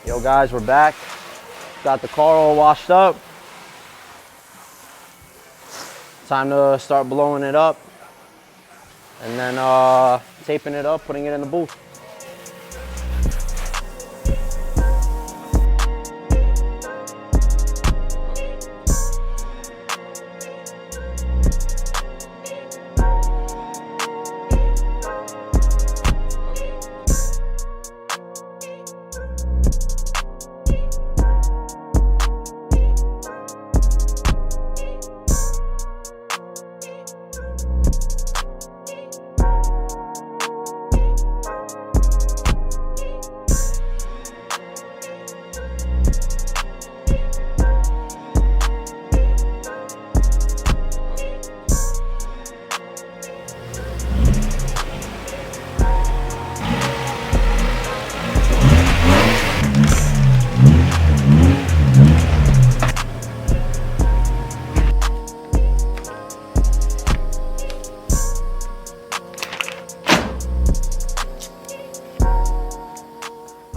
Yo guys, we're back. Got the car all washed up. Time to start blowing it up and then taping it up, putting it in the booth.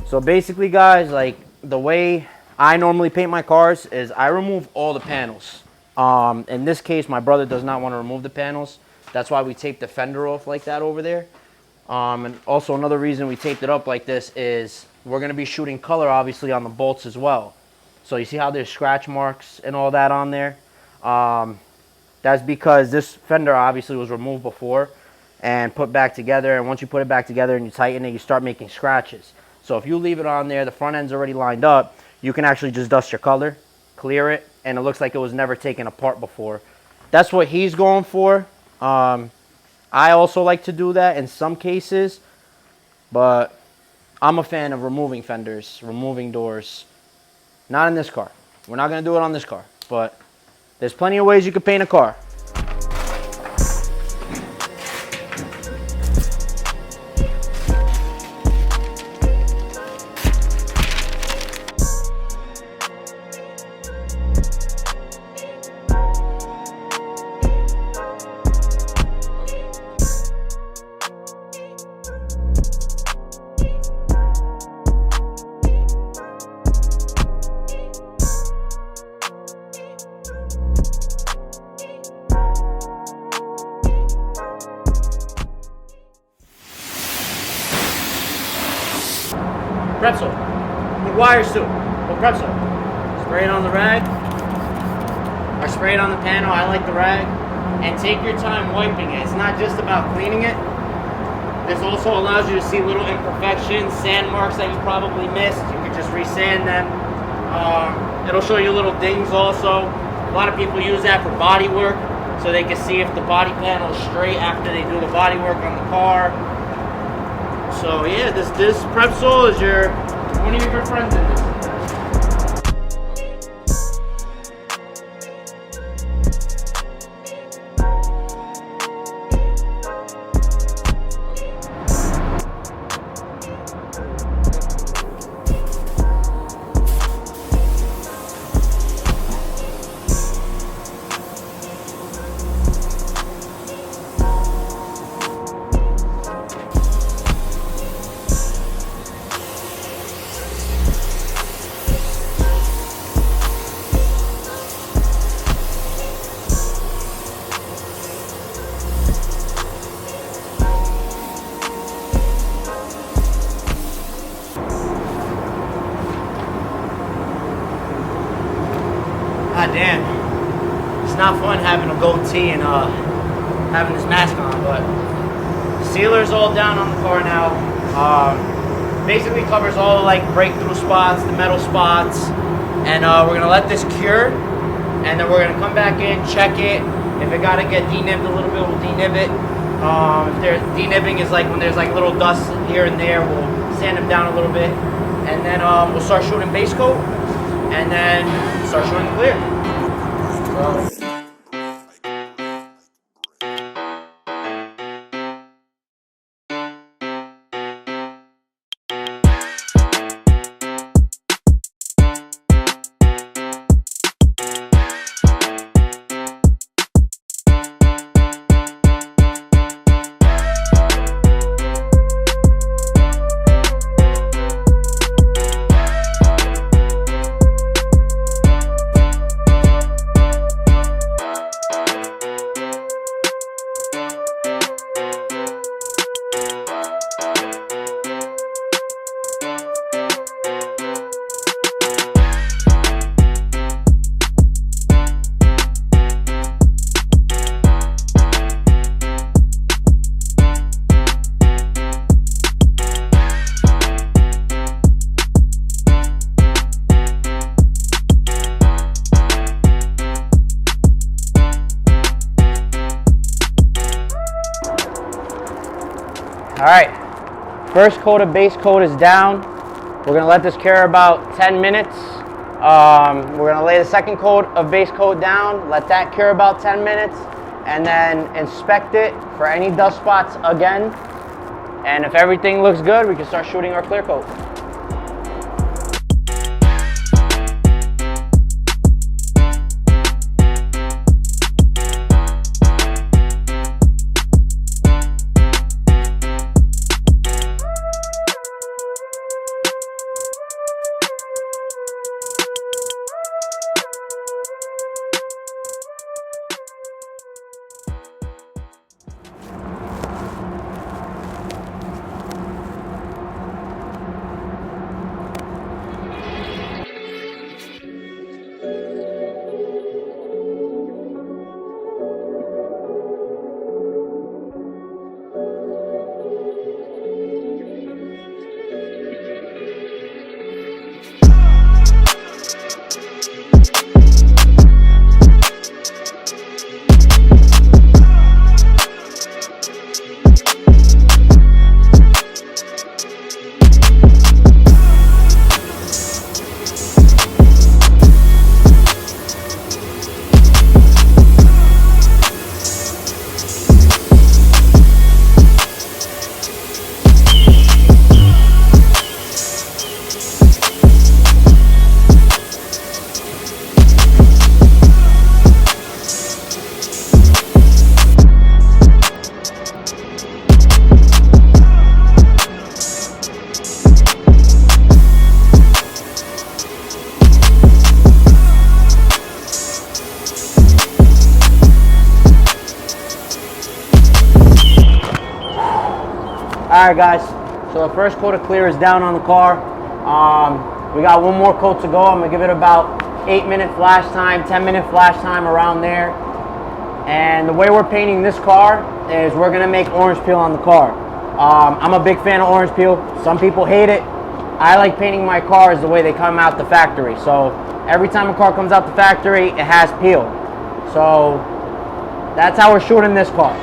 So basically guys, like the way I normally paint my cars is I remove all the panels. In this case, my brother does not want to remove the panels. That's why we taped the fender off like that over there. And also another reason we taped it up like this is we're going to be shooting color obviously on the bolts as well. So you see how there's scratch marks and all that on there? That's because this fender obviously was removed before and put back together. And once you put it back together and you tighten it, you start making scratches. So if you leave it on there, the front end's already lined up, you can actually just dust your color, clear it, and it looks like it was never taken apart before. That's what he's going for. I also like to do that in some cases, but I'm a fan of removing fenders, removing doors. Not in this car. We're not going to do it on this car, but there's plenty of ways you can paint a car. Pretzel. Put wires to it. Put pretzel. Spray it on the rag. Or spray it on the panel. I like the rag. And take your time wiping it. It's not just about cleaning it. This also allows you to see little imperfections, sand marks that you probably missed. You can just resand them. It'll show you little dings also. A lot of people use that for body work, so they can see if the body panel is straight after they do the body work on the car. So yeah, this Prepsol is one of your good friends in this. God damn, it's not fun having a goatee and having this mask on, but the sealer's all down on the car now. Basically covers all the like breakthrough spots, the metal spots, and we're gonna let this cure, and then we're gonna come back in, check it. If it gotta get denibbed a little bit, we'll denib it. If there's denibbing is like when there's like little dust here and there, we'll sand them down a little bit, and then we'll start shooting base coat, and then start shooting clear. So. right, first coat of base coat is down. We're gonna let this cure about 10 minutes. We're gonna lay the second coat of base coat down, let that cure about 10 minutes, and then inspect it for any dust spots again. And if everything looks good, we can start shooting our clear coat. All right, guys, so the first coat of clear is down on the car. We got one more coat to go. I'm gonna give it about 8-minute flash time, 10-minute flash time, around there. And the way we're painting this car is we're gonna make orange peel on the car. I'm a big fan of orange peel. Some people hate it. I like painting my cars the way they come out the factory. So every time a car comes out the factory, it has peel. So that's how we're shooting this car.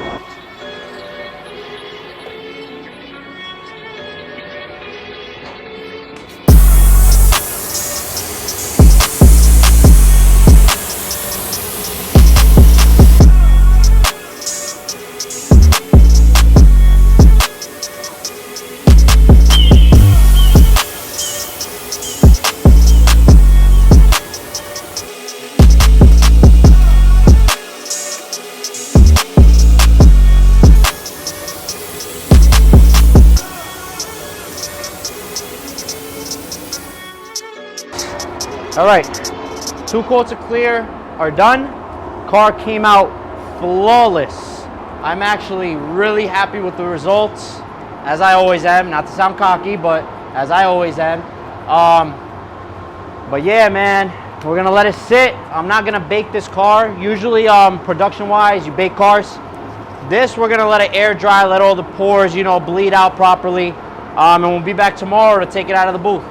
All right, 2 coats of clear are done. Car came out flawless. I'm actually really happy with the results, as I always am. Not to sound cocky, but as I always am. But yeah, man, we're gonna let it sit. I'm not gonna bake this car. Usually, production-wise, you bake cars. This, we're gonna let it air dry, let all the pores, you know, bleed out properly. And we'll be back tomorrow to take it out of the booth.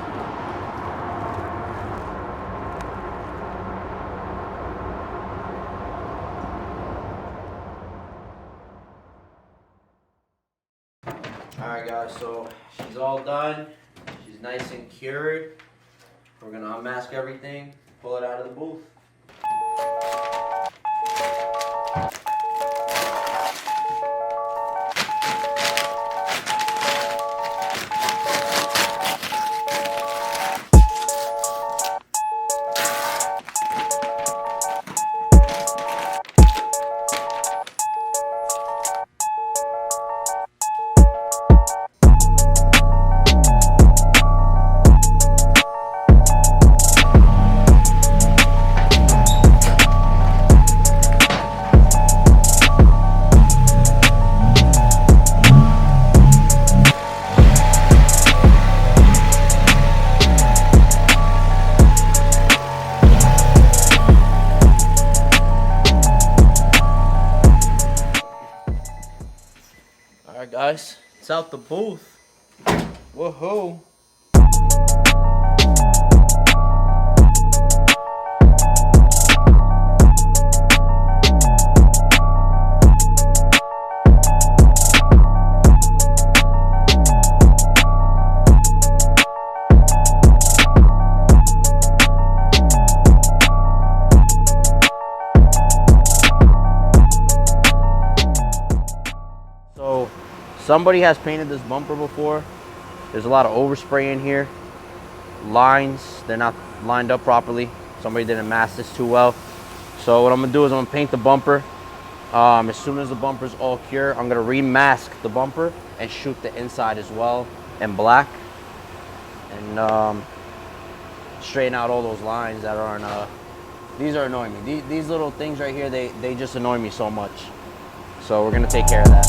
Alright guys, so she's all done. She's nice and cured. We're gonna unmask everything, pull it out of the booth. Alright guys, it's out the booth. Woohoo! Somebody has painted this bumper before. There's a lot of overspray in here. Lines, they're not lined up properly. Somebody didn't mask this too well. So what I'm gonna do is I'm gonna paint the bumper. As soon as the bumper's all cure, I'm gonna remask the bumper and shoot the inside as well in black. And straighten out all those lines that aren't, these are annoying me. These little things right here, they just annoy me so much. So we're gonna take care of that.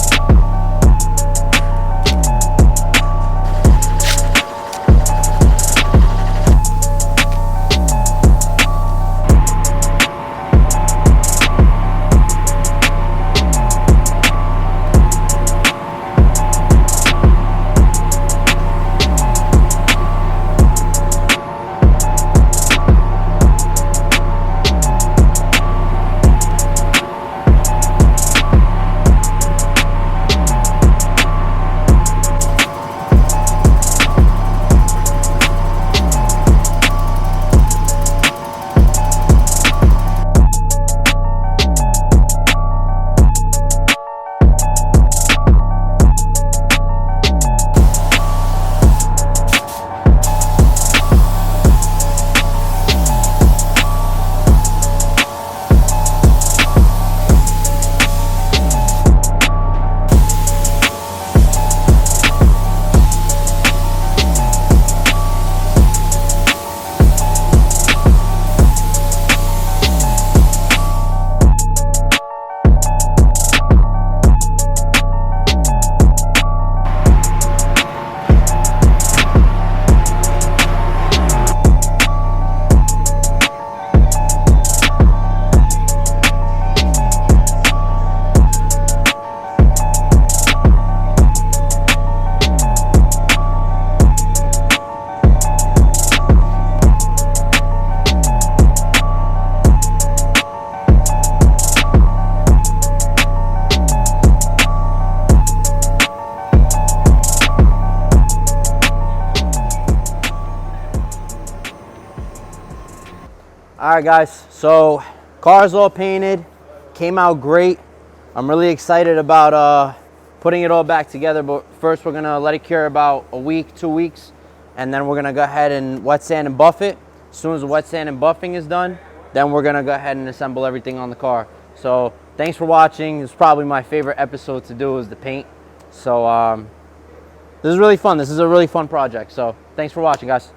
All right, guys, so car's all painted, came out great. I'm really excited about putting it all back together, but first we're gonna let it cure about a week, 2 weeks, and then we're gonna go ahead and wet sand and buff it. As soon as the wet sand and buffing is done, then we're gonna go ahead and assemble everything on the car. So thanks for watching. It's probably my favorite episode to do is the paint. So this is really fun. This is a really fun project. So thanks for watching, guys.